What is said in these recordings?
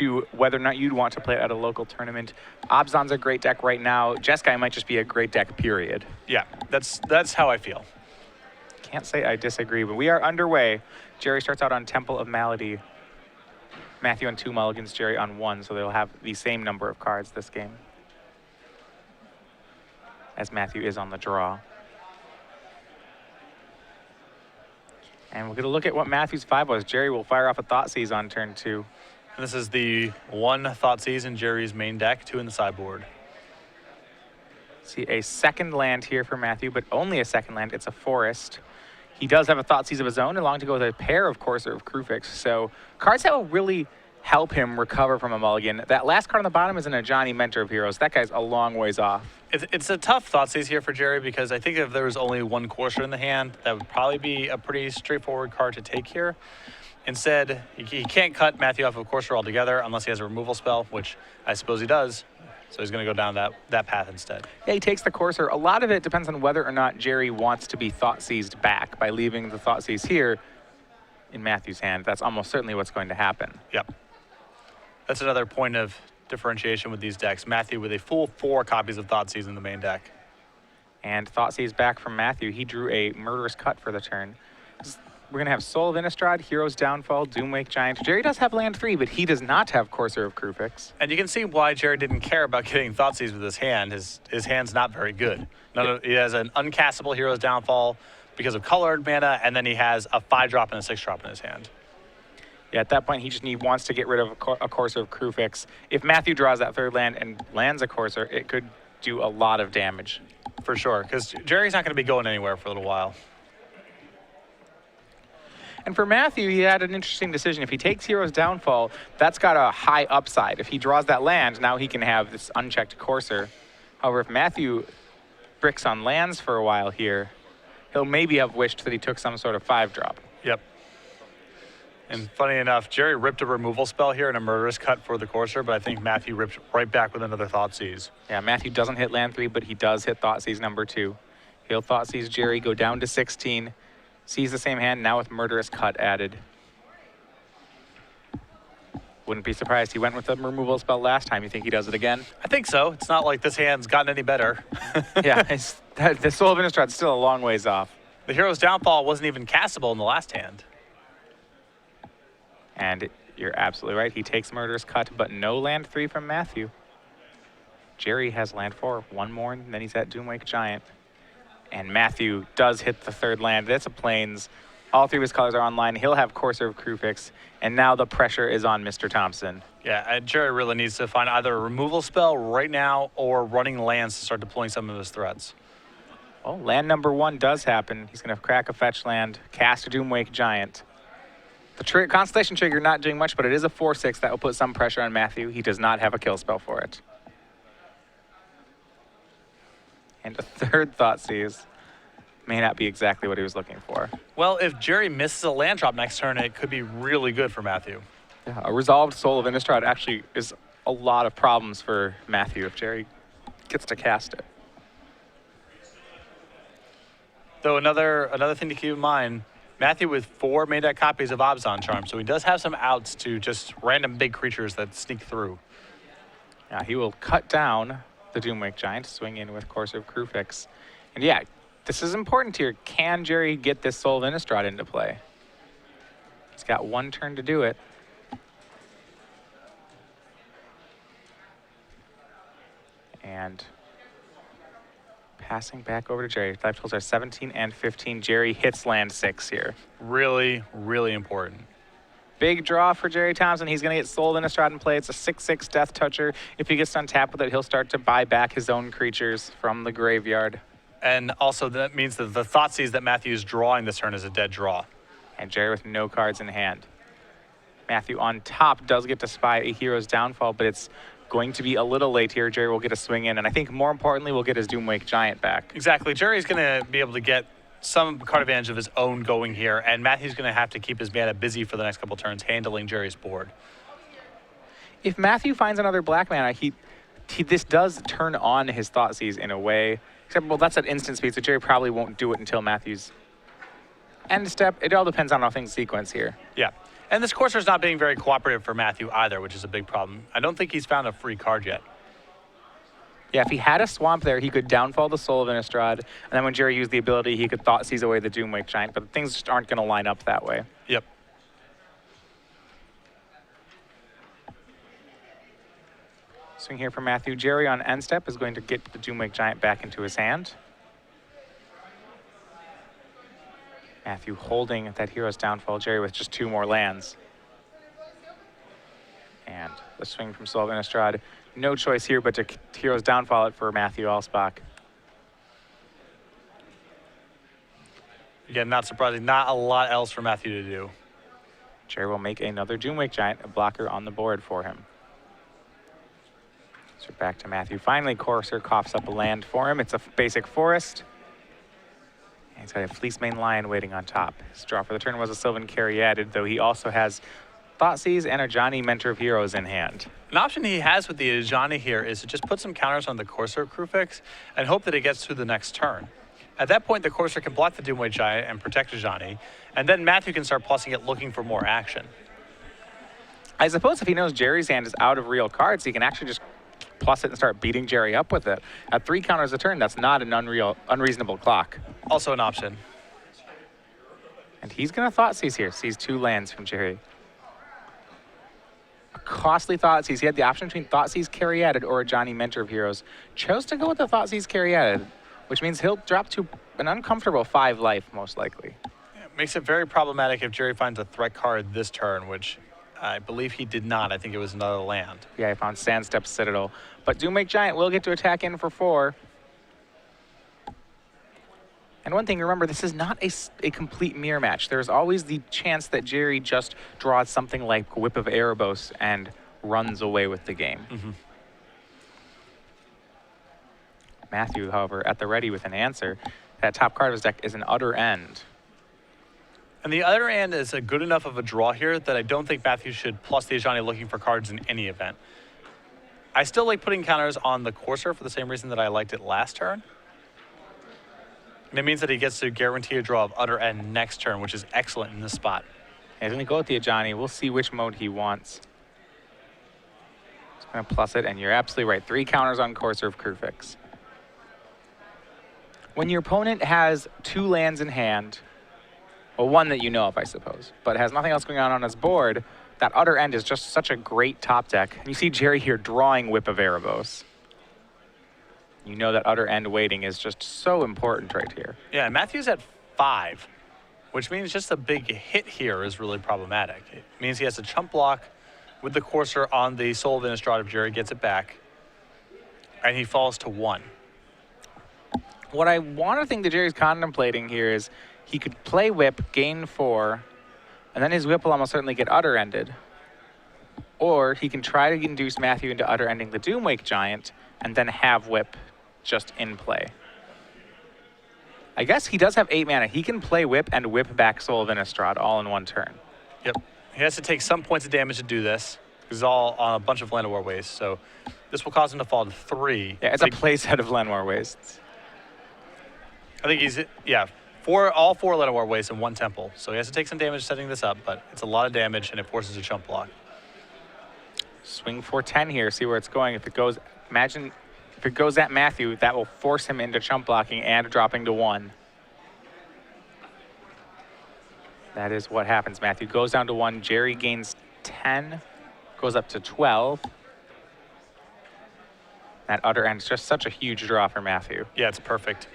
to whether or not you'd want to play it at a local tournament. Abzan's a great deck right now. Jeskai might just be a great deck, period. Yeah, that's how I feel. Can't say I disagree, but we are underway. Gerry starts out on Temple of Malady. Matthew on 2 mulligans, Gerry on 1, so they'll have the same number of cards this game, as Matthew is on the draw. And we're going to look at what Matthew's 5 was. Gerry will fire off a Thoughtseize on turn 2. And this is the 1 Thoughtseize in Gerry's main deck, 2 in the sideboard. See a second land here for Matthew, but only a second land. It's a forest. He does have a Thoughtseize of his own, along to go with a pair of Courser of Krufix. So cards that will really help him recover from a mulligan. That last card on the bottom is an Ajani, Mentor of Heroes. That guy's a long ways off. It's a tough Thoughtseize here for Gerry because I think if there was only 1 Courser in the hand, that would probably be a pretty straightforward card to take here. Instead, he can't cut Matthew off of Courser altogether unless he has a removal spell, which I suppose he does. So he's going to go down that path instead. Yeah, he takes the Courser. A lot of it depends on whether or not Gerry wants to be Thoughtseized back by leaving the Thoughtseize here in Matthew's hand. That's almost certainly what's going to happen. Yep. That's another point of differentiation with these decks. Matthew with a full 4 copies of Thoughtseize in the main deck. And Thoughtseize back from Matthew. He drew a Murderous Cut for the turn. We're going to have Soul of Innistrad, Hero's Downfall, Doomwake Giant. Gerry does have land 3, but he does not have Courser of Krufix. And you can see why Gerry didn't care about getting Thoughtseize with his hand. His hand's not very good. He has an uncastable Hero's Downfall because of colored mana, and then he has a 5-drop and a 6-drop in his hand. Yeah, at that point, he just wants to get rid of a Courser of Krufix. If Matthew draws that 3rd land and lands a Courser, it could do a lot of damage. For sure, because Gerry's not going to be going anywhere for a little while. And for Matthew, he had an interesting decision. If he takes Hero's Downfall, that's got a high upside. If he draws that land, now he can have this unchecked Courser. However, if Matthew bricks on lands for a while here, he'll maybe have wished that he took some sort of 5-drop. Yep. And funny enough, Gerry ripped a removal spell here and a Murderous Cut for the Courser, but I think Matthew ripped right back with another Thoughtseize. Yeah, Matthew doesn't hit land 3, but he does hit Thoughtseize number 2. He'll Thoughtseize Gerry, go down to 16. Sees the same hand, now with Murderous Cut added. Wouldn't be surprised. He went with the removal spell last time. You think he does it again? I think so. It's not like this hand's gotten any better. Yeah, the Soul of Innistrad's still a long ways off. The Hero's Downfall wasn't even castable in the last hand. And you're absolutely right. He takes Murderous Cut, but no land 3 from Matthew. Gerry has land 4, 1 more, and then he's at Doomwake Giant. And Matthew does hit the 3rd land. That's a Plains. All 3 of his colors are online. He'll have Courser of Krufix. And now the pressure is on Mr. Thompson. Yeah, and Gerry really needs to find either a removal spell right now or running lands to start deploying some of his threats. Well, land number 1 does happen. He's going to crack a fetch land, cast a Doomwake Giant. The Constellation Trigger not doing much, but it is a 4/6 that will put some pressure on Matthew. He does not have a kill spell for it. And a 3rd Thoughtseize may not be exactly what he was looking for. Well, if Gerry misses a land drop next turn, it could be really good for Matthew. Yeah, a resolved Soul of Innistrad actually is a lot of problems for Matthew if Gerry gets to cast it. Though another thing to keep in mind, Matthew with 4 main deck copies of Abzan Charm, so he does have some outs to just random big creatures that sneak through. Yeah, he will cut down the Doomwake Giant, swing in with Courser of Krufix. And yeah, this is important here. Can Gerry get this Soul of Innistrad into play? He's got 1 turn to do it. And passing back over to Gerry. Life totals are 17 and 15. Gerry hits land 6 here. Really, really important. Big draw for Gerry Thompson. He's going to get Soul of Innistrad in play. It's a 6/6 Death Toucher. If he gets untapped with it, he'll start to buy back his own creatures from the graveyard. And also that means that the Thoughtseize that Matthew's drawing this turn is a dead draw. And Gerry with no cards in hand. Matthew on top does get to spy a Hero's Downfall, but it's going to be a little late here. Gerry will get a swing in, and I think more importantly, we'll get his Doomwake Giant back. Exactly. Gerry's going to be able to get some card advantage of his own going here, and Matthew's going to have to keep his mana busy for the next couple turns handling Gerry's board. If Matthew finds another black mana, this does turn on his Thoughtseize in a way. Except, well, that's at instant speed, so Gerry probably won't do it until Matthew's end step. It all depends on how things sequence here. Yeah. And this Courser's not being very cooperative for Matthew either, which is a big problem. I don't think he's found a free card yet. Yeah, if he had a swamp there, he could downfall the Soul of Innistrad, and then when Gerry used the ability, he could Thoughtseize away the Doomwake Giant, but things just aren't going to line up that way. Yep. Swing here for Matthew. Gerry on end step is going to get the Doomwake Giant back into his hand. Matthew holding that Hero's Downfall. Gerry with just 2 more lands. And the swing from Soul of Innistrad. No choice here but to Hero's Downfall it for Matthew Alspach. Again, not surprising. Not a lot else for Matthew to do. Gerry will make another Doomwake Giant, a blocker on the board for him. So back to Matthew. Finally, Courser coughs up a land for him. It's a basic forest. And he's got a Fleece Mane Lion waiting on top. His draw for the turn was a Sylvan Caryatid, though he also has Thoughtseize and Ajani, Mentor of Heroes in hand. An option he has with the Ajani here is to just put some counters on the Courser Crewfix and hope that it gets through the next turn. At that point, the Courser can block the Doomwake Giant and protect Ajani, and then Matthew can start plussing it looking for more action. I suppose if he knows Gerry's hand is out of real cards, he can actually just plus it and start beating Gerry up with it. At 3 counters a turn, that's not an unreasonable clock. Also an option. And he's going to Thoughtseize here. Sees 2 lands from Gerry. A costly Thoughtseize. He had the option between Thoughtseize Caryatid or Ajani, Mentor of Heroes. Chose to go with the Thoughtseize Caryatid, which means he'll drop to an uncomfortable 5 life, most likely. It makes it very problematic if Gerry finds a threat card this turn, which I believe he did not. I think it was another land. Yeah, I found Sandstep Citadel. But Doomwake Giant will get to attack in for 4. And one thing, remember, this is not a complete mirror match. There's always the chance that Gerry just draws something like Whip of Erebos and runs away with the game. Mm-hmm. Matthew, however, at the ready with an answer. That top card of his deck is an Utter End. And the other end is a good enough of a draw here that I don't think Matthew should plus the Ajani looking for cards in any event. I still like putting counters on the Courser for the same reason that I liked it last turn. And it means that he gets to guarantee a draw of Utter End next turn, which is excellent in this spot. He's going to go with the Ajani. We'll see which mode he wants. He's going to plus it, and you're absolutely right. 3 counters on Courser of Crewfix. When your opponent has 2 lands in hand, well, 1 that you know of, I suppose, but has nothing else going on his board, that Utter End is just such a great top deck. And you see Gerry here drawing Whip of Erebos. You know that Utter End waiting is just so important right here. Yeah, and Matthew's at 5, which means just a big hit here is really problematic. It means he has to chump block with the Courser on the Soul of Innistrad if Gerry gets it back, and he falls to 1. What I want to think that Gerry's contemplating here is he could play Whip, gain 4, and then his Whip will almost certainly get Utter Ended. Or he can try to induce Matthew into Utter Ending the Doomwake Giant and then have Whip just in play. I guess he does have 8 mana. He can play Whip and whip back Soul of Innistrad all in 1 turn. Yep. He has to take some points of damage to do this. He's all on a bunch of Land of War Wastes, so this will cause him to fall to 3. Yeah, it's a playset of Llanowar Wastes. I think he's, yeah, all 4 Land of War Wastes and 1 Temple. So he has to take some damage setting this up, but it's a lot of damage and it forces a chump block. Swing for 10 here, see where it's going. If it goes, imagine if it goes at Matthew, that will force him into chump blocking and dropping to 1. That is what happens. Matthew goes down to 1. Gerry gains 10, goes up to 12. That Utter End is just such a huge draw for Matthew. Yeah, it's perfect.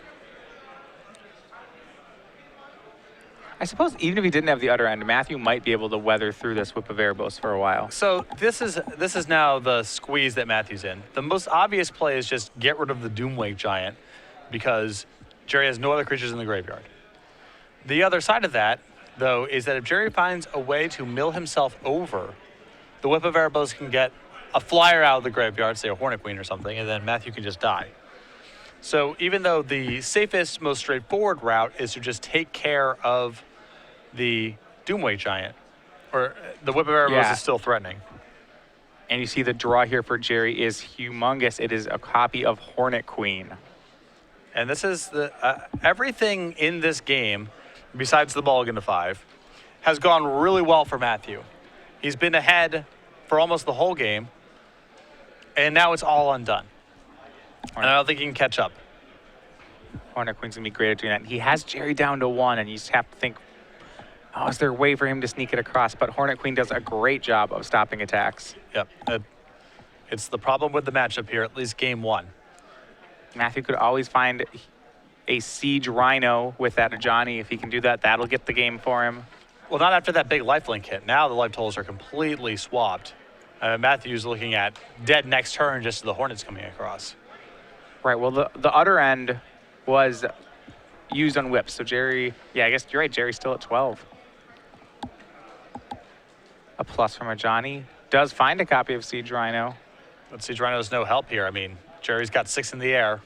I suppose even if he didn't have the Utter End, Matthew might be able to weather through this Whip of Erebos for a while. So this is now the squeeze that Matthew's in. The most obvious play is just get rid of the Doomwake Giant because Gerry has no other creatures in the graveyard. The other side of that, though, is that if Gerry finds a way to mill himself over, the Whip of Erebos can get a flyer out of the graveyard, say a Hornet Queen or something, and then Matthew can just die. So even though the safest, most straightforward route is to just take care of the Doomwake Giant, or the Whip of Erebos is still threatening. And you see the draw here for Gerry is humongous. It is a copy of Hornet Queen. And this is the everything in this game, besides the mulligan to 5, has gone really well for Matthew. He's been ahead for almost the whole game, and now it's all undone. And I don't think he can catch up. Hornet Queen's going to be great at doing that. He has Gerry down to 1, and you just have to think, oh, is there a way for him to sneak it across? But Hornet Queen does a great job of stopping attacks. Yep. It's the problem with the matchup here, at least game 1. Matthew could always find a Siege Rhino with that Johnny. If he can do that, that'll get the game for him. Well, not after that big lifelink hit. Now the life totals are completely swapped. Matthew's looking at dead next turn just as the Hornet's coming across. Right, well, the other end was used on whips. So Gerry, yeah, I guess you're right. Gerry's still at 12. A plus from a Johnny. Does find a copy of Siege Rhino. But Siege Rhino's no help here. I mean, Gerry's got 6 in the air.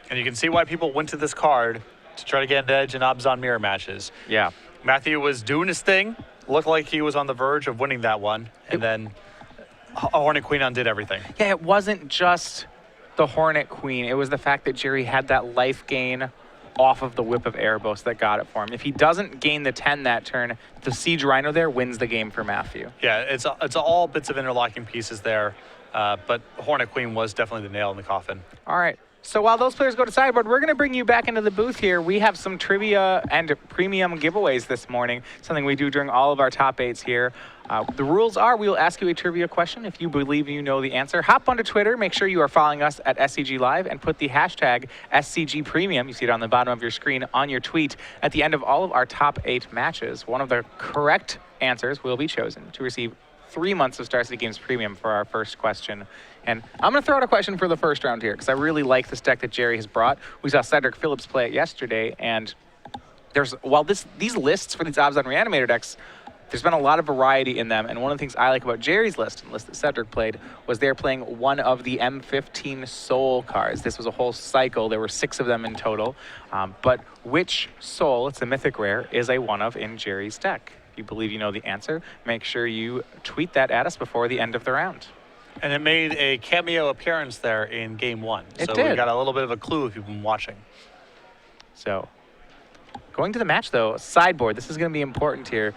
And you can see why people went to this card to try to get an edge in Obs on Mirror matches. Yeah. Matthew was doing his thing. Looked like he was on the verge of winning that one. And then a Hornet Queen undid everything. Yeah, it wasn't just the Hornet Queen. It was the fact that Gerry had that life gain off of the Whip of Erebos that got it for him. If he doesn't gain the 10 that turn, the Siege Rhino there wins the game for Matthew. Yeah, it's all bits of interlocking pieces there. But Hornet Queen was definitely the nail in the coffin. All right. So while those players go to sideboard, we're going to bring you back into the booth here. We have some trivia and premium giveaways this morning, something we do during all of our top 8s here. The rules are we will ask you a trivia question. If you believe you know the answer, hop onto Twitter. Make sure you are following us at SCG Live and put the hashtag SCG Premium. You see it on the bottom of your screen on your tweet. At the end of all of our top 8 matches, one of the correct answers will be chosen to receive 3 months of Star City Games Premium for our first question. And I'm going to throw out a question for the first round here because I really like this deck that Gerry has brought. We saw Cedric Phillips play it yesterday, and while these lists for these Obs on Reanimator decks, there's been a lot of variety in them, and one of the things I like about Gerry's list, and the list that Cedric played, was they're playing one of the M15 Soul cards. This was a whole cycle. There were 6 of them in total. But which Soul, it's a mythic rare, is a one of in Gerry's deck? If you believe you know the answer, make sure you tweet that at us before the end of the round. And it made a cameo appearance there in game 1. It so did. We got a little bit of a clue if you've been watching. So going to the match, though, sideboard. This is going to be important here.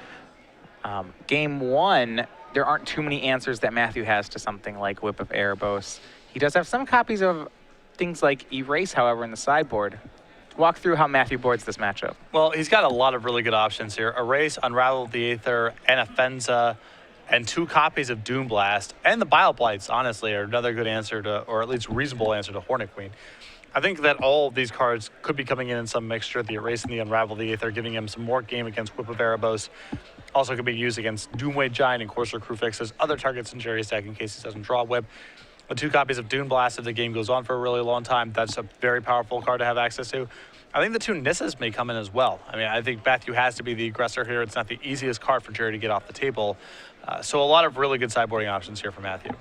Game 1, there aren't too many answers that Matthew has to something like Whip of Erebos. He does have some copies of things like Erase, however, in the sideboard. Walk through how Matthew boards this matchup. Well, he's got a lot of really good options here. Erase, Unravel the Aether, and Offensa, and 2 copies of Doom Blast. And the Bile Blights, honestly, are another good answer to, or at least reasonable answer to Hornet Queen. I think that all of these cards could be coming in some mixture. The Erase and the Unravel the Aether, giving him some more game against Whip of Erebos. Also could be used against Doomweight Giant and Courser Crew Fixes, other targets in Gerry's deck in case he doesn't draw Whip. The 2 copies of Doom Blast, if the game goes on for a really long time, that's a very powerful card to have access to. I think the 2 Nisses may come in as well. I mean, I think Matthew has to be the aggressor here. It's not the easiest card for Gerry to get off the table. So a lot of really good sideboarding options here for Matthew.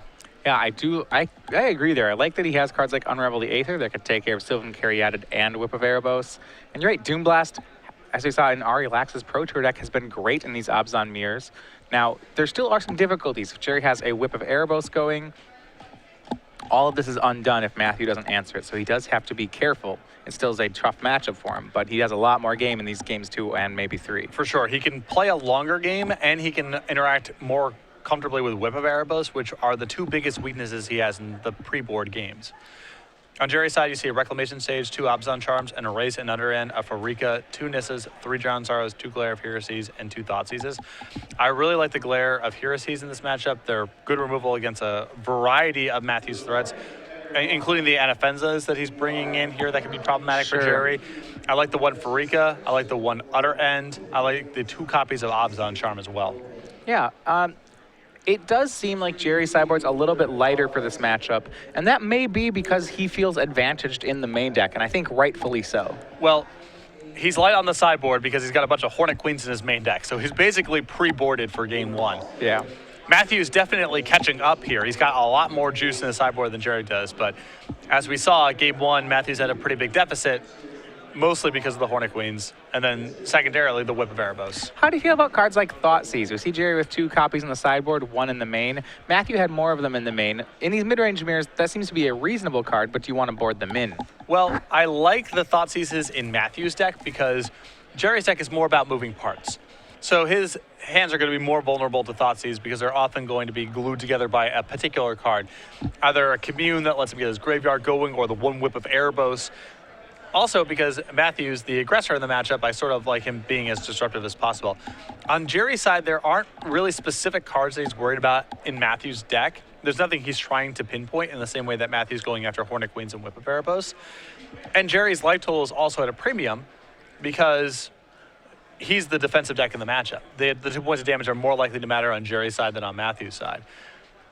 Yeah, I do. I agree there. I like that he has cards like Unravel the Aether that could take care of Sylvan Caryatid and Whip of Erebos. And you're right, Doom Blast, as we saw in Ari Lax's Pro Tour deck, has been great in these Obs on Mirrors. Now, there still are some difficulties. If Gerry has a Whip of Erebos going, all of this is undone if Matthew doesn't answer it. So he does have to be careful. It still is a tough matchup for him, but he has a lot more game in these games 2 and maybe 3. For sure. He can play a longer game, and he can interact more comfortably with Whip of Erebos, which are the 2 biggest weaknesses he has in the pre-board games. On Gerry's side, you see a Reclamation Stage, 2 Abzan Charms, an Erase and Under End, a Farika, 2 Nisses, 3 Drowned Sorrows, 2 Glare of Heresies, and 2 Thoughtseizes. I really like the Glare of Heresies in this matchup. They're good removal against a variety of Matthew's threats, including the Anafenzas that he's bringing in here that can be problematic for Gerry. I like the 1 Farika. I like the 1 Utter End. I like the 2 copies of Abzan Charm as well. Yeah, it does seem like Gerry's sideboard's a little bit lighter for this matchup, and that may be because he feels advantaged in the main deck, and I think rightfully so. Well, he's light on the sideboard because he's got a bunch of Hornet Queens in his main deck, so he's basically pre-boarded for game 1. Yeah. Matthew's definitely catching up here. He's got a lot more juice in the sideboard than Gerry does, but as we saw, game 1, Matthew's had a pretty big deficit. mostly because of the Hornet Queens, and then secondarily the Whip of Erebos. How do you feel about cards like Thoughtseize? We see Gerry with 2 copies on the sideboard, 1 in the main. Matthew had more of them in the main. In these mid-range mirrors, that seems to be a reasonable card, but do you want to board them in? Well, I like the Thoughtseizes in Matthew's deck because Gerry's deck is more about moving parts. So his hands are going to be more vulnerable to Thoughtseize because they're often going to be glued together by a particular card. Either a commune that lets him get his graveyard going or the 1 Whip of Erebos. Also, because Matthew's the aggressor in the matchup, I sort of like him being as disruptive as possible. On Gerry's side, there aren't really specific cards that he's worried about in Matthew's deck. There's nothing he's trying to pinpoint in the same way that Matthew's going after Hornet Queens and Whip of Erebos. And Gerry's life total is also at a premium because he's the defensive deck in the matchup. The 2 points of damage are more likely to matter on Gerry's side than on Matthew's side.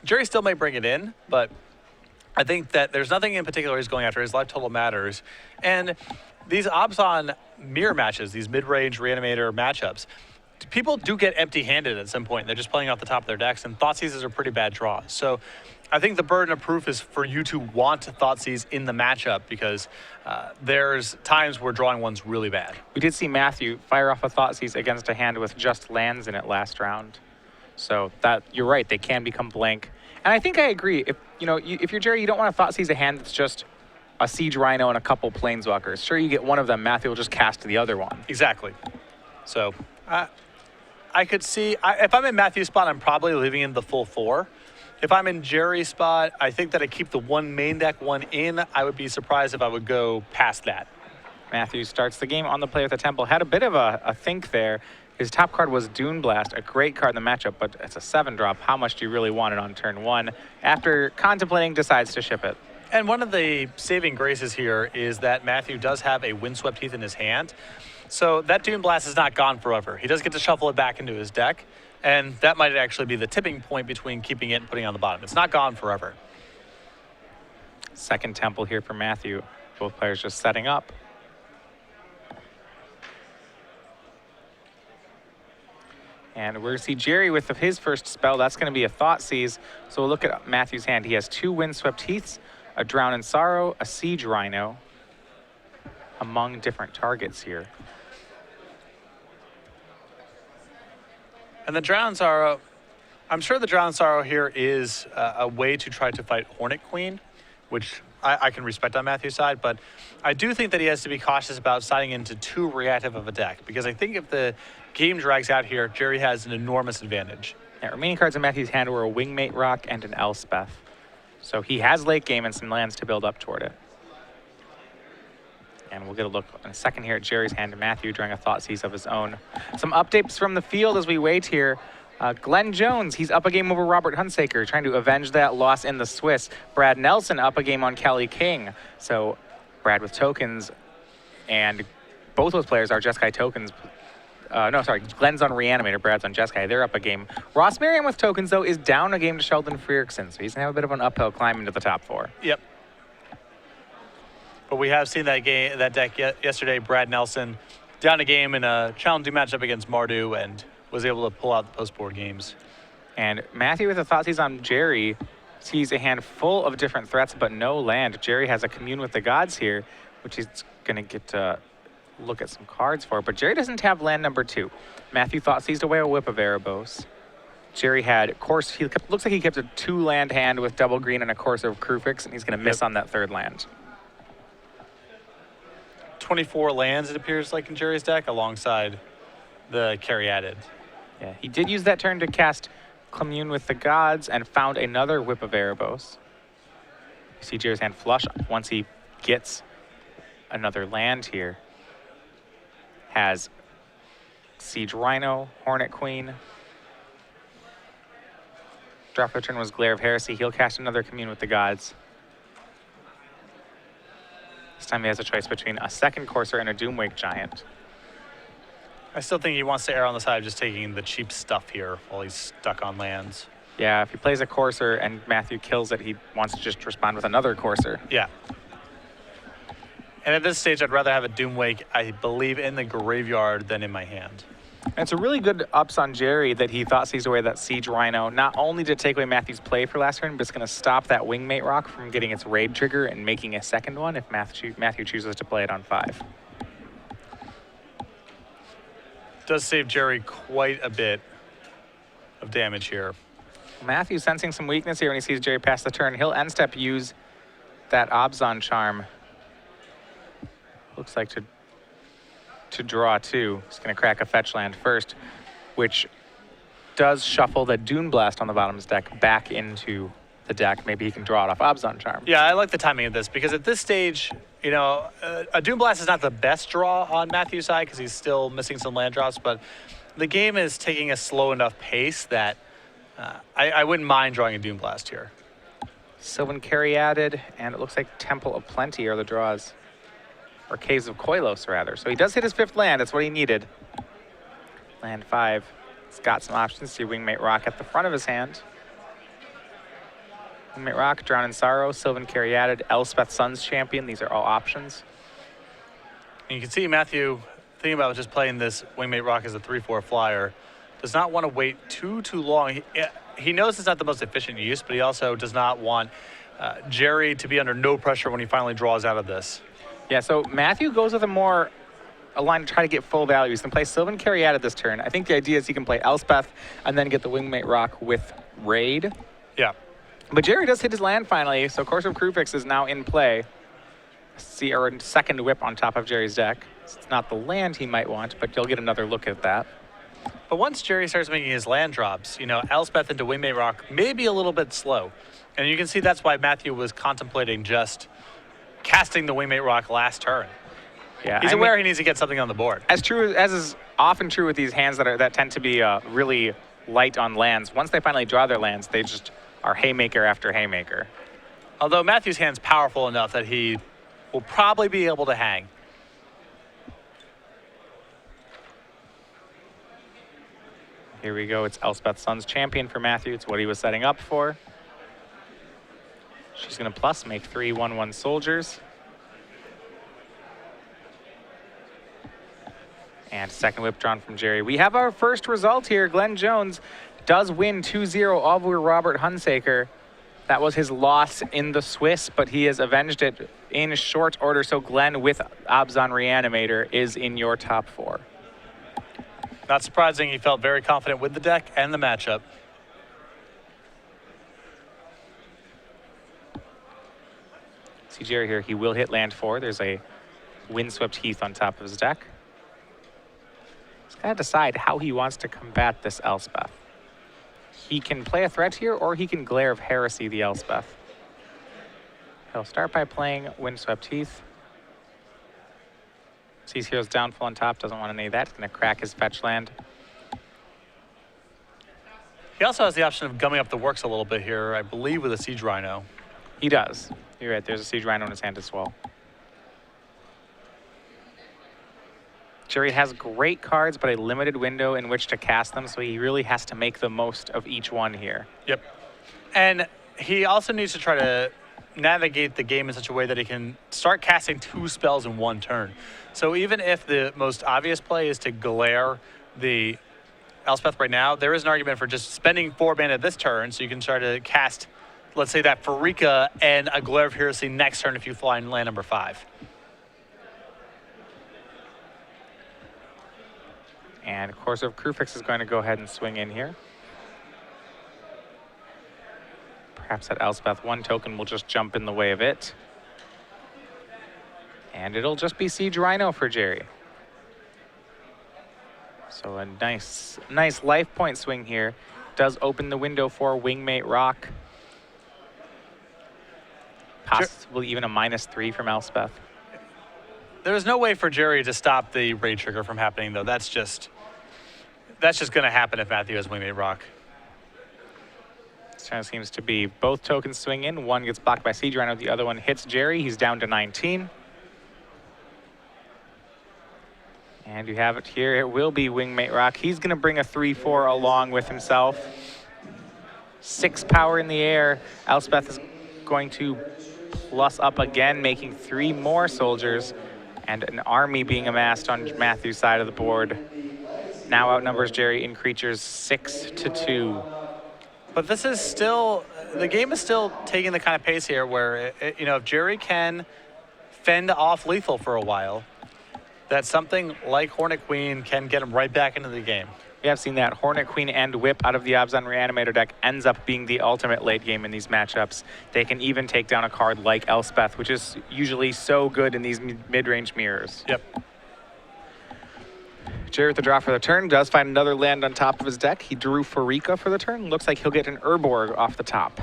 Gerry still may bring it in, but I think that there's nothing in particular he's going after. His life total matters. And these Abzan mirror matches, these mid-range reanimator matchups, people do get empty-handed at some point. They're just playing off the top of their decks, and Thoughtseizes are pretty bad draws. So I think the burden of proof is for you to want Thoughtseize in the matchup because there's times where drawing one's really bad. We did see Matthew fire off a Thoughtseize against a hand with just lands in it last round. So that you're right, they can become blank. And I think I agree. If you're Gerry, you don't want to Thoughtseize a hand that's just a Siege Rhino and a couple Planeswalkers. Sure, you get one of them, Matthew will just cast the other one. Exactly. So I could see, if I'm in Matthew's spot, I'm probably leaving in the full 4. If I'm in Gerry's spot, I think that I keep the 1 main deck, 1 in. I would be surprised if I would go past that. Matthew starts the game on the play with the Temple. Had a bit of a think there. His top card was Dune Blast, a great card in the matchup, but it's a 7-drop. How much do you really want it on turn 1? After contemplating, decides to ship it. And one of the saving graces here is that Matthew does have a Windswept Heath in his hand. So that Dune Blast is not gone forever. He does get to shuffle it back into his deck, and that might actually be the tipping point between keeping it and putting it on the bottom. It's not gone forever. Second Temple here for Matthew. Both players just setting up. And we're going to see Gerry with his first spell. That's going to be a Thoughtseize. So we'll look at Matthew's hand. He has 2 Windswept Heaths, a Drown in Sorrow, a Siege Rhino, among different targets here. And the Drown in Sorrow, I'm sure the Drown in Sorrow here is a way to try to fight Hornet Queen, which I can respect on Matthew's side, but I do think that he has to be cautious about siding into too reactive of a deck, because I think if the game drags out here, Gerry has an enormous advantage. Yeah, remaining cards in Matthew's hand were a Wingmate Rock and an Alspach. So he has late game and some lands to build up toward it. And we'll get a look in a second here at Gerry's hand and Matthew during a Thoughtseize of his own. Some updates from the field as we wait here. Glenn Jones, he's up a game over Robert Hunsaker, trying to avenge that loss in the Swiss. Brad Nelson up a game on Kelly King. So Brad with tokens, and both those players are Jeskai tokens. Glenn's on Reanimator, Brad's on Jeskai. They're up a game. Ross Merriam with tokens, though, is down a game to Sheldon Freeriksen, so he's going to have a bit of an uphill climb into the top 4. Yep. But we have seen that deck yesterday. Brad Nelson down a game in a challenging matchup against Mardu and was able to pull out the post-board games. And Matthew with a Thoughtseize on Gerry sees a hand full of different threats, but no land. Gerry has a Commune with the Gods here, which he's going to get to look at some cards for. But Gerry doesn't have land number 2. Matthew Thoughtseized away a Whip of Erebos. Gerry had looks like he kept a 2-land hand with double green and a Course of Krufix, and he's going to miss on that 3rd land. 24 lands, it appears like, in Gerry's deck, alongside the Caryatid. Yeah, he did use that turn to cast Commune with the Gods and found another Whip of Erebos. You see Gerry's hand flush once he gets another land here. Has Siege Rhino, Hornet Queen. Draft return was Glare of Heresy. He'll cast another Commune with the Gods. This time he has a choice between a second Courser and a Doomwake Giant. I still think he wants to err on the side of just taking the cheap stuff here while he's stuck on lands. Yeah, if he plays a Courser and Matthew kills it, he wants to just respond with another Courser. Yeah. And at this stage, I'd rather have a Doomwake, I believe, in the graveyard than in my hand. And it's a really good ups on Gerry that he Thoughtseize away that Siege Rhino, not only to take away Matthew's play for last turn, but it's going to stop that Wingmate Rock from getting its raid trigger and making a second one if Matthew chooses to play it on 5. Does save Gerry quite a bit of damage here. Matthew sensing some weakness here when he sees Gerry pass the turn. He'll end step use that Obzon charm. Looks like to draw two. He's going to crack a fetch land first, which does shuffle the Dune Blast on the bottom of his deck back into the deck. Maybe he can draw it off Obzon charm. Yeah, I like the timing of this because at this stage, you know, a Dune Blast is not the best draw on Matthew's side because he's still missing some land drops, but the game is taking a slow enough pace that I wouldn't mind drawing a Dune Blast here. Sylvan Caryatid, and it looks like Temple of Plenty are the draws. Or Caves of Koilos, rather. So he does hit his 5th land. That's what he needed. Land 5. He's got some options. See Wingmate Rock at the front of his hand. Wingmate Rock, Drown in Sorrow, Sylvan Caryatid, Elspeth Sun's Champion. These are all options. And you can see Matthew thinking about just playing this Wingmate Rock as a 3/4 flyer. Does not want to wait too long. He knows it's not the most efficient use, but he also does not want Gerry to be under no pressure when he finally draws out of this. Yeah, so Matthew goes with a line to try to get full value. He's going to play Sylvan Caryatid this turn. I think the idea is he can play Elspeth and then get the Wingmate Rock with Raid. Yeah. But Gerry does hit his land finally, so Course of Krufix is now in play. See our 2nd whip on top of Gerry's deck. It's not the land he might want, but you'll get another look at that. But once Gerry starts making his land drops, you know, Elspeth into Wingmate Rock may be a little bit slow. And you can see that's why Matthew was contemplating just casting the Wingmate Rock last turn. Yeah, He's aware he needs to get something on the board. As is often true with these hands that tend to be really light on lands, once they finally draw their lands, they just are haymaker after haymaker. Although Matthew's hand's powerful enough that he will probably be able to hang. Here we go. It's Elspeth Sun's Champion for Matthew. It's what he was setting up for. She's going to plus make 3 1/1 soldiers. And 2nd whip drawn from Gerry. We have our first result here. Glenn Jones does win 2-0 over Robert Hunsaker. That was his loss in the Swiss, but he has avenged it in short order. So Glenn with Obzon Reanimator is in your top 4. Not surprising, he felt very confident with the deck and the matchup. See Gerry here, he will hit land 4. There's a Windswept Heath on top of his deck. He's got to decide how he wants to combat this Elspeth. He can play a threat here, or he can Glare of Heresy the Elspeth. He'll start by playing Windswept Heath. Sees Hero's Downfall on top, doesn't want any of that. He's going to crack his fetch land. He also has the option of gumming up the works a little bit here, I believe, with a Siege Rhino. He does. You're right, there's a Siege Rhino in his hand as well. Gerry has great cards, but a limited window in which to cast them, so he really has to make the most of each one here. Yep. And he also needs to try to navigate the game in such a way that he can start casting 2 spells in 1 turn. So even if the most obvious play is to glare the Elspeth right now, there is an argument for just spending 4 mana this turn so you can start to cast, let's say, that Pharika and a Glare of Heresy next turn if you fly in land number 5. And Course of Krufix is going to go ahead and swing in here. Perhaps that Elspeth 1 token will just jump in the way of it. And it'll just be Siege Rhino for Gerry. So a nice life point swing here. Does open the window for Wingmate Rock. Possibly even a -3 from Elspeth. There's no way for Gerry to stop the raid trigger from happening, though. That's just going to happen if Matthew has Wingmate Rock. This kind of seems to be both tokens swing in. One gets blocked by Siege Rhino, the other one hits Gerry. He's down to 19. And you have it here. It will be Wingmate Rock. He's going to bring a 3/4 along with himself. 6 power in the air. Elspeth is going to plus up again, making 3 more soldiers, and an army being amassed on Matthew's side of the board. Now outnumbers Gerry in creatures 6-2. But this is still, the game is still taking the kind of pace here where, if Gerry can fend off lethal for a while, that something like Hornet Queen can get him right back into the game. We have seen that Hornet Queen and Whip out of the Abzan Reanimator deck ends up being the ultimate late game in these matchups. They can even take down a card like Elspeth, which is usually so good in these mid-range mirrors. Yep. Gerry with the draw for the turn does find another land on top of his deck. He drew Farika for the turn. Looks like he'll get an Urborg off the top.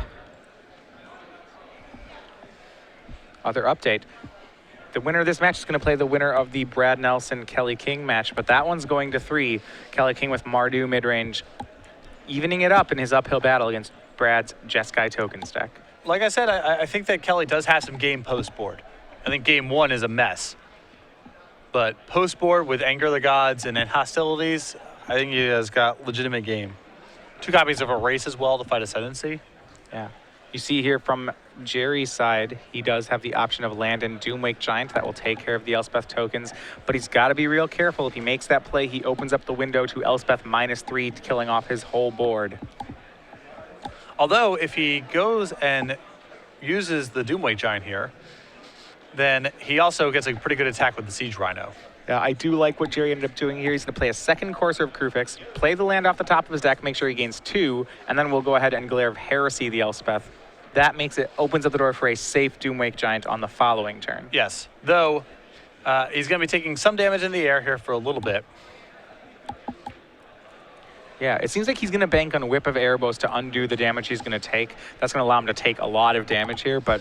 Other update. The winner of this match is going to play the winner of the Brad Nelson-Kelly King match, but that one's going to 3. Kelly King with Mardu mid-range, evening it up in his uphill battle against Brad's Jeskai Tokens deck. Like I said, I think that Kelly does have some game post-board. I think game 1 is a mess. But post-board with Anger of the Gods and then Hostilities, I think he has got legitimate game. 2 copies of Erase as well to fight Ascendancy. Yeah. You see here from Gerry's side, he does have the option of land and Doomwake Giant that will take care of the Elspeth tokens, but he's got to be real careful. If he makes that play, he opens up the window to Elspeth -3, killing off his whole board. Although, if he goes and uses the Doomwake Giant here, then he also gets a pretty good attack with the Siege Rhino. Yeah, I do like what Gerry ended up doing here. He's going to play a second Courser of Krufix, play the land off the top of his deck, make sure he gains 2, and then we'll go ahead and Glare of Heresy the Elspeth. That opens up the door for a safe Doomwake Giant on the following turn. Yes, though he's going to be taking some damage in the air here for a little bit. Yeah, it seems like he's going to bank on Whip of Erebos to undo the damage he's going to take. That's going to allow him to take a lot of damage here, but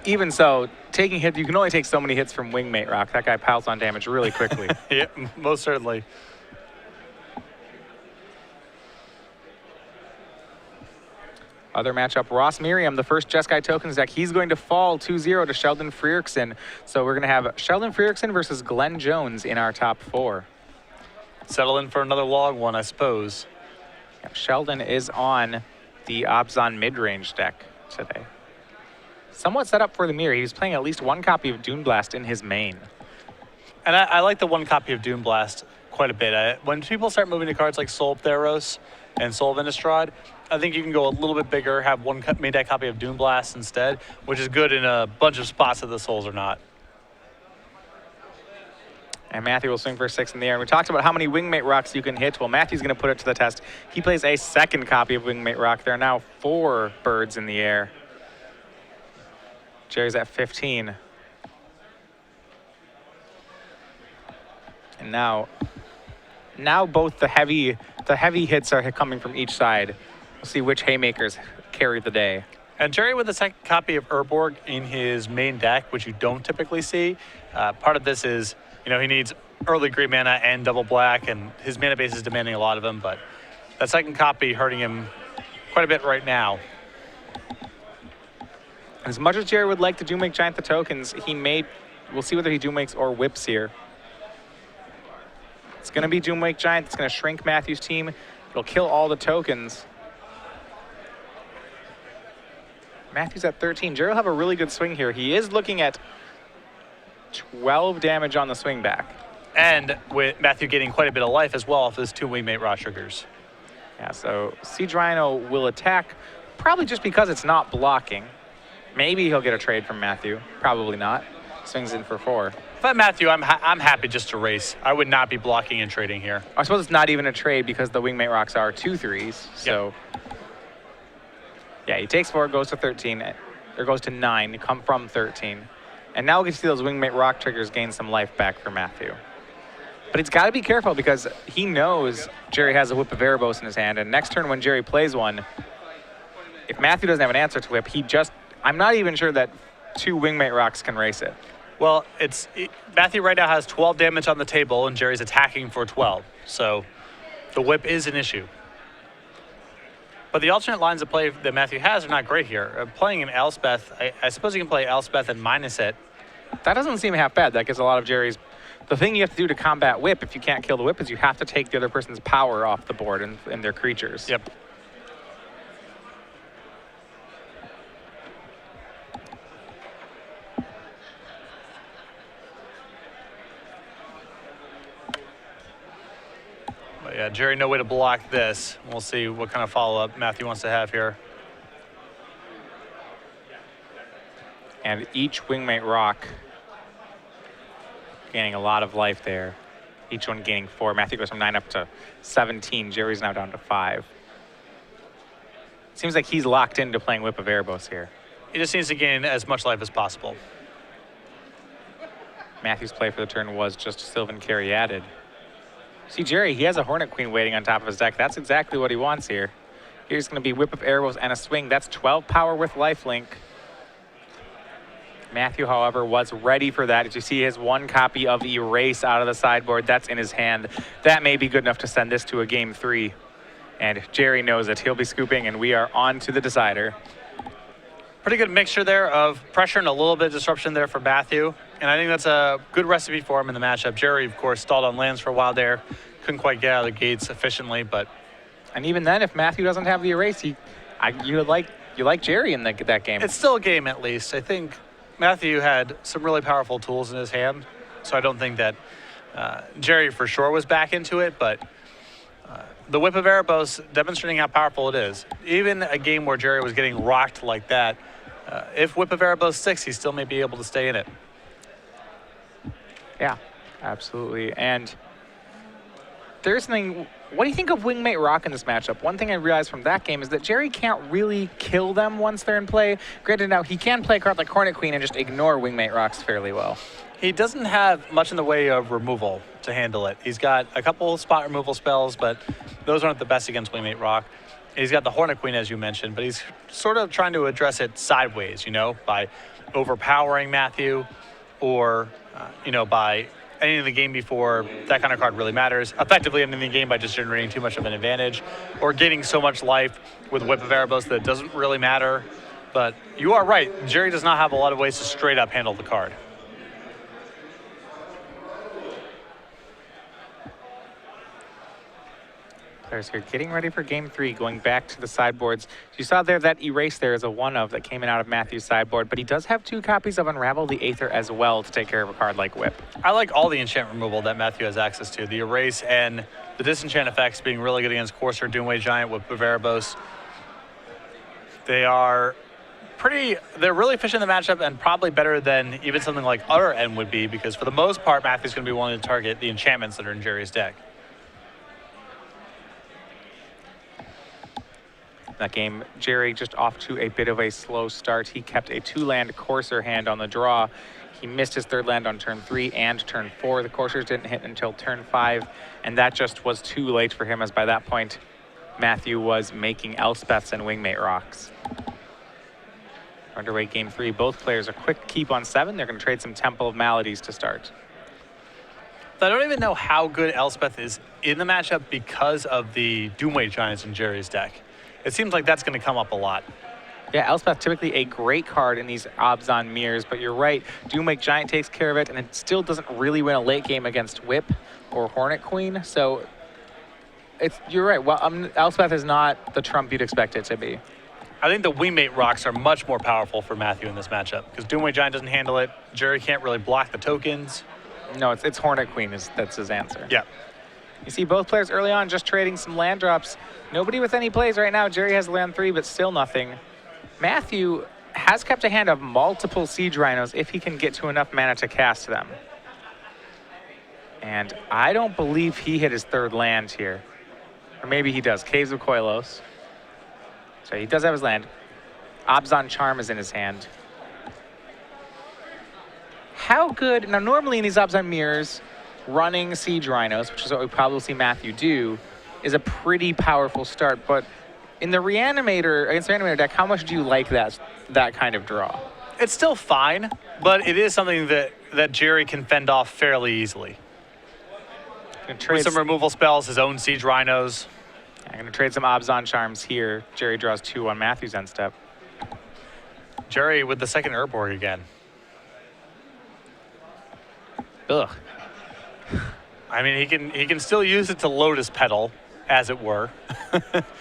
even so, taking hits, you can only take so many hits from Wingmate Rock. That guy piles on damage really quickly. Yeah, most certainly. Other matchup, Ross Miriam, the first Jeskai Tokens deck. He's going to fall 2-0 to Sheldon Frieriksen. So we're going to have Sheldon Frieriksen versus Glenn Jones in our top 4. Settle in for another log one, I suppose. Yeah, Sheldon is on the Abzan mid-range deck today. Somewhat set up for the mirror. He was playing at least 1 copy of Dune Blast in his main. And I like the 1 copy of Dune Blast quite a bit. When people start moving to cards like Soul of Theros and Soul of Innistrad, I think you can go a little bit bigger, have 1 main deck copy of Dune Blast instead, which is good in a bunch of spots that the Souls are not. And Matthew will swing for 6 in the air. And we talked about how many Wingmate Rocks you can hit. Well, Matthew's going to put it to the test. He plays a second copy of Wingmate Rock. There are now 4 birds in the air. Gerry's at 15. And now both the heavy hits are coming from each side. We'll see which haymakers carry the day. And Gerry with a second copy of Urborg in his main deck, which you don't typically see. Part of this is, he needs early green mana and double black, and his mana base is demanding a lot of him, but that second copy hurting him quite a bit right now. As much as Gerry would like to Doomwake Giant the tokens, we'll see whether he Doomwakes or whips here. It's going to be Doomwake Giant. It's going to shrink Matthew's team. It'll kill all the tokens. Matthew's at 13. Gerry will have a really good swing here. He is looking at 12 damage on the swing back. And with Matthew getting quite a bit of life as well off his 2 Wingmate Raw Triggers. Yeah, so Siege Rhino will attack, probably just because it's not blocking. Maybe he'll get a trade from Matthew. Probably not. Swings in for 4. If I'm Matthew, I'm happy just to race. I would not be blocking and trading here. I suppose it's not even a trade because the Wingmate Rocks are 2/3s. So, yeah, he takes 4, goes to 13, or goes to 9, come from 13. And now we can see those Wingmate Rock triggers gain some life back for Matthew. But he's got to be careful because he knows Gerry has a Whip of Erebos in his hand. And next turn when Gerry plays one, if Matthew doesn't have an answer to Whip, I'm not even sure that 2 Wingmate Rocks can race it. Well, Matthew right now has 12 damage on the table, and Gerry's attacking for 12. So the Whip is an issue. But the alternate lines of play that Matthew has are not great here. Playing an Elspeth, I suppose you can play Elspeth and minus it. That doesn't seem half bad. That gives a lot of Gerry's... The thing you have to do to combat Whip, if you can't kill the Whip, is you have to take the other person's power off the board and their creatures. Yep. But yeah, Gerry, no way to block this. We'll see what kind of follow-up Matthew wants to have here. And each Wingmate Rock gaining a lot of life there. Each one gaining 4. Matthew goes from 9 up to 17. Gerry's now down to 5. Seems like he's locked into playing Whip of Erebos here. He just needs to gain as much life as possible. Matthew's play for the turn was just Sylvan Caryatid. See, Gerry, he has a Hornet Queen waiting on top of his deck. That's exactly what he wants here. Here's going to be Whip of Erebos and a swing. That's 12 power with lifelink. Matthew, however, was ready for that. As you see his 1 copy of Erase out of the sideboard, that's in his hand. That may be good enough to send this to a game 3. And Gerry knows it. He'll be scooping, and we are on to the decider. Pretty good mixture there of pressure and a little bit of disruption there for Matthew. And I think that's a good recipe for him in the matchup. Gerry, of course, stalled on lands for a while there. Couldn't quite get out of the gates efficiently, but... And even then, if Matthew doesn't have the Erase, you like Gerry in that game. It's still a game, at least. I think Matthew had some really powerful tools in his hand, so I don't think that Gerry for sure was back into it, but the Whip of Erebos demonstrating how powerful it is. Even a game where Gerry was getting rocked like that, if Whip of Erebos sticks, he still may be able to stay in it. Yeah, absolutely. And there's something... What do you think of Wingmate Rock in this matchup? One thing I realized from that game is that Gerry can't really kill them once they're in play. Granted, now he can play a card like Hornet Queen and just ignore Wingmate Rocks fairly well. He doesn't have much in the way of removal to handle it. He's got a couple spot removal spells, but those aren't the best against Wingmate Rock. He's got the Hornet Queen, as you mentioned, but he's sort of trying to address it sideways, by overpowering Matthew or, by ending the game before that kind of card really matters. Effectively ending the game by just generating too much of an advantage or gaining so much life with Whip of Erebos that it doesn't really matter. But you are right. Gerry does not have a lot of ways to straight up handle the card. Players here getting ready for game 3, going back to the sideboards. So you saw there that Erase there is a 1-of that came in out of Matthew's sideboard, but he does have 2 copies of Unravel the Aether as well to take care of a card like Whip. I like all the enchant removal that Matthew has access to. The Erase and the disenchant effects being really good against Courser, Doomway Giant, Whip of Erebos. They're really efficient in the matchup and probably better than even something like Utter End would be, because for the most part, Matthew's going to be wanting to target the enchantments that are in Gerry's deck. That game, Gerry just off to a bit of a slow start. He kept a 2-land Courser hand on the draw. He missed his 3rd land on turn 3 and turn 4. The Coursers didn't hit until turn 5, and that just was too late for him, as by that point, Matthew was making Elspeths and Wingmate Rocks. Underway game 3, both players a quick keep on 7. They're going to trade some Temple of Maladies to start. I don't even know how good Elspeth is in the matchup because of the Doomway Giants in Gerry's deck. It seems like that's going to come up a lot. Yeah, Elspeth typically a great card in these Obzon mirrors, but you're right, Doomwake Giant takes care of it, and it still doesn't really win a late game against Whip or Hornet Queen, so you're right. Well, Elspeth is not the trump you'd expect it to be. I think the Wingmate Rocks are much more powerful for Matthew in this matchup, because Doomway Giant doesn't handle it. Gerry can't really block the tokens. No, it's Hornet Queen, that's his answer. Yeah. You see both players early on just trading some land drops. Nobody with any plays right now. Gerry has land 3, but still nothing. Matthew has kept a hand of multiple Siege Rhinos if he can get to enough mana to cast them. And I don't believe he hit his 3rd land here. Or maybe he does. Caves of Koilos. So he does have his land. Obzon Charm is in his hand. How good... Now, normally in these Obzon mirrors, running Siege Rhinos, which is what we probably see Matthew do, is a pretty powerful start. But in the Reanimator, against the Reanimator deck, how much do you like that kind of draw? It's still fine, but it is something that Gerry can fend off fairly easily. With some removal spells, his own Siege Rhinos. I'm going to trade some Obzon Charms here. Gerry draws 2 on Matthew's end step. Gerry with the 2nd Urborg again. Ugh. I mean, he can still use it to Lotus Petal, as it were.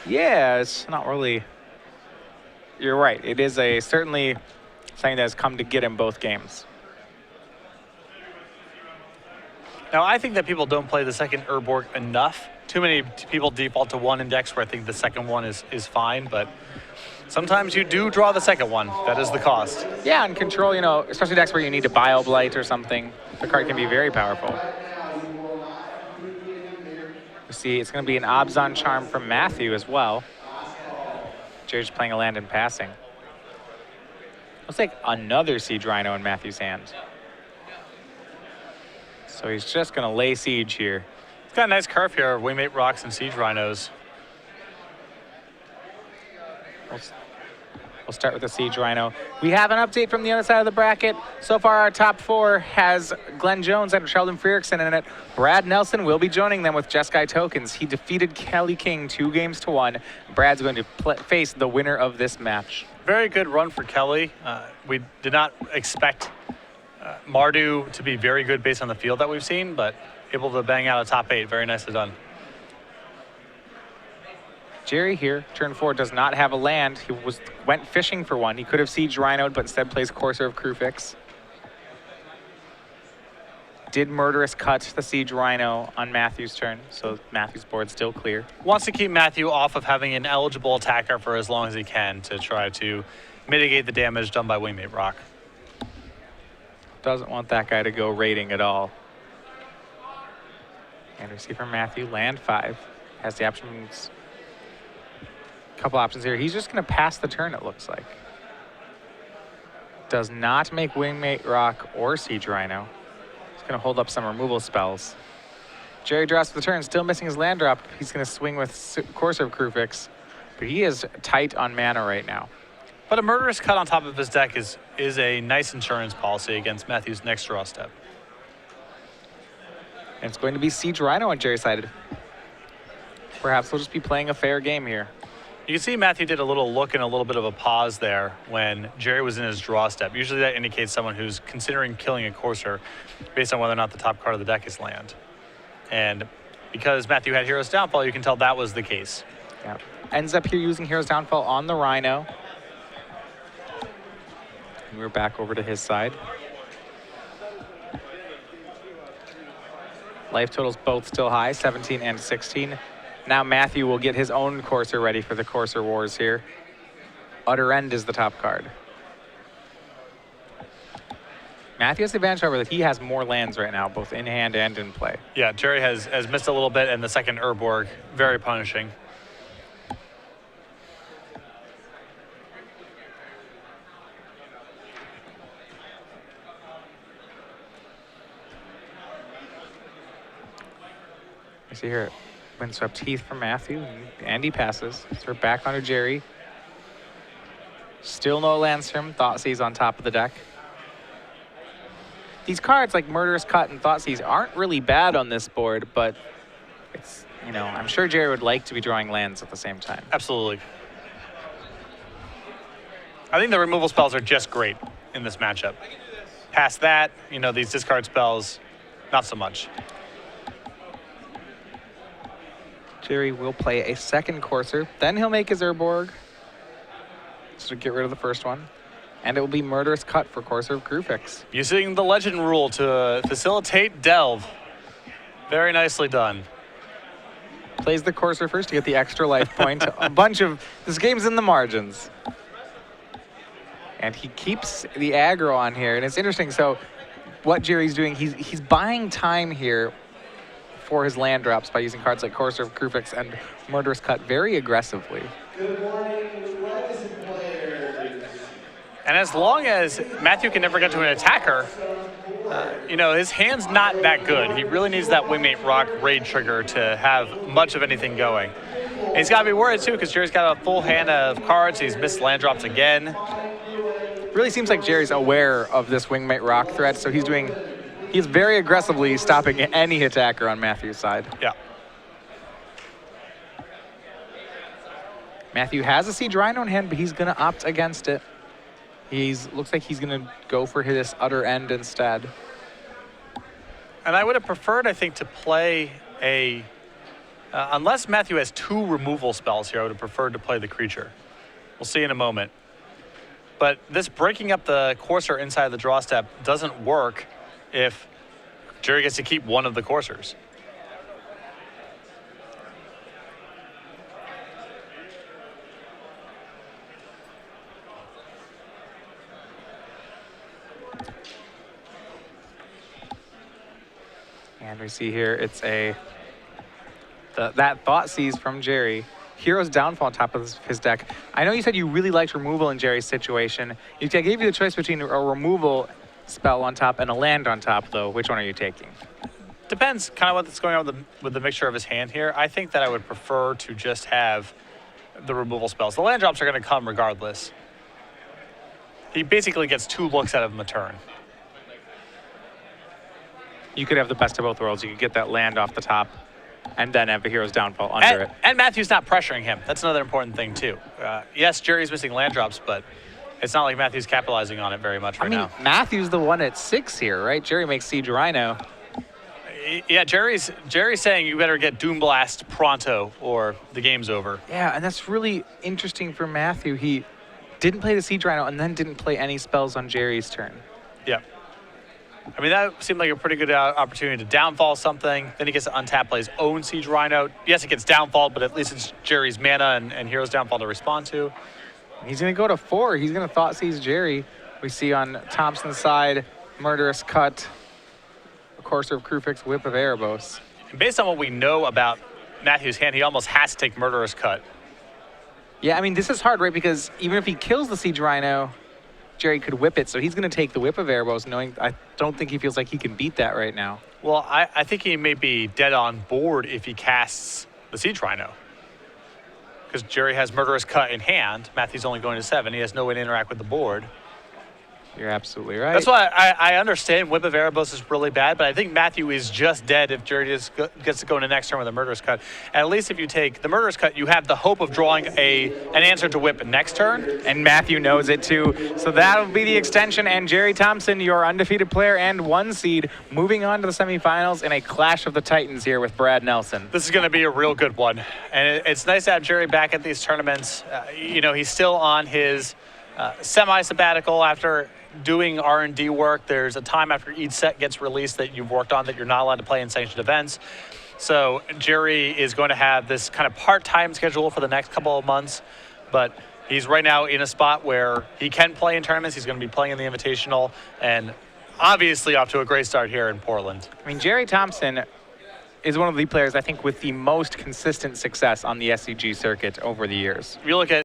Yeah, it's not really... You're right. It is certainly something that has come to get him both games. Now, I think that people don't play the 2nd Urborg enough too many people default to one index where I think the second one is fine, but sometimes you do draw the second one. That is the cost. Yeah, and control, especially decks where you need to Bio Blight or something, the card can be very powerful. You see, it's going to be an Obzon Charm from Matthew as well. Jerry's playing a land and passing. Looks like another Siege Rhino in Matthew's hand. So he's just going to lay siege here. He's got a nice curve here of Wingmate Rocks and Siege Rhinos. We'll start with the Siege Rhino. We have an update from the other side of the bracket. So far, our top 4 has Glenn Jones and Sheldon Freerickson in it. Brad Nelson will be joining them with Jeskai tokens. He defeated Kelly King 2-1. Brad's going to face the winner of this match. Very good run for Kelly. We did not expect Mardu to be very good based on the field that we've seen, but able to bang out a top 8. Very nicely done. Gerry here, turn 4, does not have a land. He went fishing for one. He could have Siege Rhino'd, but instead plays Courser of Krufix. Did Murderous cut the Siege Rhino on Matthew's turn, so Matthew's board's still clear. Wants to keep Matthew off of having an eligible attacker for as long as he can to try to mitigate the damage done by Wingmate Rock. Doesn't want that guy to go raiding at all. And we see from Matthew, land 5. Has the options. Couple options here. He's just going to pass the turn, it looks like. Does not make Wingmate Rock or Siege Rhino. He's going to hold up some removal spells. Gerry draws for the turn, still missing his land drop. He's going to swing with Courser of Krufix, but he is tight on mana right now. But a Murderous Cut on top of his deck is a nice insurance policy against Matthew's next draw step. And it's going to be Siege Rhino on Gerry's side. Perhaps we'll just be playing a fair game here. You can see Matthew did a little look and a little bit of a pause there when Gerry was in his draw step. Usually that indicates someone who's considering killing a Courser based on whether or not the top card of the deck is land. And because Matthew had Hero's Downfall, you can tell that was the case. Yeah. Ends up here using Hero's Downfall on the Rhino. And we're back over to his side. Life totals both still high, 17 and 16. Now Matthew will get his own Courser ready for the Courser Wars here. Utter End is the top card. Matthew has the advantage, however, that he has more lands right now, both in hand and in play. Yeah, Gerry has missed a little bit, and the second Urborg, very punishing. You see here, Windswept Heath from Matthew, and he passes. So we're back onto Gerry. Still no lands from Thoughtseize on top of the deck. These cards like Murderous Cut and Thoughtseize aren't really bad on this board, but it's, I'm sure Gerry would like to be drawing lands at the same time. Absolutely. I think the removal spells are just great in this matchup. Past that, these discard spells, not so much. Gerry will play a second Courser, then he'll make his Urborg. So get rid of the first one. And it will be Murderous Cut for Courser of Krufix. Using the legend rule to facilitate delve. Very nicely done. Plays the Courser first to get the extra life point. This game's in the margins. And he keeps the aggro on here. And it's interesting, so what Gerry's doing, he's buying time here for his land drops by using cards like Courser of Krufix and Murderous Cut very aggressively. Good morning, Legacy players. And as long as Matthew can never get to an attacker, his hand's not that good. He really needs that Wingmate Rock raid trigger to have much of anything going. And he's got to be worried too, because Gerry's got a full hand of cards. He's missed land drops again. Really seems like Gerry's aware of this Wingmate Rock threat, so he's very aggressively stopping any attacker on Matthew's side. Yeah. Matthew has a Siege Rhino in hand, but he's going to opt against it. Looks like he's going to go for his Utter End instead. And I would have preferred, I think, to play unless Matthew has 2 removal spells here, I would have preferred to play the creature. We'll see in a moment. But this breaking up the Courser inside the draw step doesn't work if Gerry gets to keep one of the Coursers. And we see here it's that thought seize from Gerry. Hero's Downfall on top of his deck. I know you said you really liked removal in Gerry's situation. I gave you the choice between a removal spell on top and a land on top, though. Which one are you taking? Depends kind of what's going on with the mixture of his hand here. I think that I would prefer to just have the removal spells. The land drops are going to come regardless. He basically gets 2 looks out of him a turn. You could have the best of both worlds. You could get that land off the top and then have a Hero's Downfall under it. And Matthew's not pressuring him. That's another important thing, too. Yes, Gerry's missing land drops, but it's not like Matthew's capitalizing on it very much right now. Matthew's the one at 6 here, right? Gerry makes Siege Rhino. Yeah, Gerry's saying you better get Doom Blast pronto or the game's over. Yeah, and that's really interesting for Matthew. He didn't play the Siege Rhino and then didn't play any spells on Gerry's turn. Yeah. I mean, that seemed like a pretty good opportunity to downfall something. Then he gets to untap, play his own Siege Rhino. Yes, it gets downfall, but at least it's Gerry's mana and Hero's Downfall to respond to. He's going to go to 4. He's going to Thought Seize Gerry. We see on Thompson's side, Murderous Cut, a Courser of Krufix, Whip of Erebos. And based on what we know about Matthew's hand, he almost has to take Murderous Cut. Yeah, I mean, this is hard, right? Because even if he kills the Siege Rhino, Gerry could whip it, so he's going to take the Whip of Erebos, knowing I don't think he feels like he can beat that right now. Well, I think he may be dead on board if he casts the Siege Rhino. Because Gerry has Murderous Cut in hand. Matthew's only going to 7. He has no way to interact with the board. You're absolutely right. That's why I understand Whip of Erebos is really bad, but I think Matthew is just dead if Gerry just gets to go into next turn with a Murderous Cut. At least if you take the Murderous Cut, you have the hope of drawing an answer to Whip next turn. And Matthew knows it too. So that'll be the extension. And Gerry Thompson, your undefeated player and 1 seed, moving on to the semifinals in a clash of the Titans here with Brad Nelson. This is going to be a real good one. And it's nice to have Gerry back at these tournaments. He's still on his semi-sabbatical after doing R&D work. There's a time after each set gets released that you've worked on that you're not allowed to play in sanctioned events. So Gerry is going to have this kind of part-time schedule for the next couple of months, but he's right now in a spot where he can play in tournaments. He's going to be playing in the Invitational and obviously off to a great start here in Portland. I mean, Gerry Thompson is one of the players, I think, with the most consistent success on the SCG circuit over the years. If you look at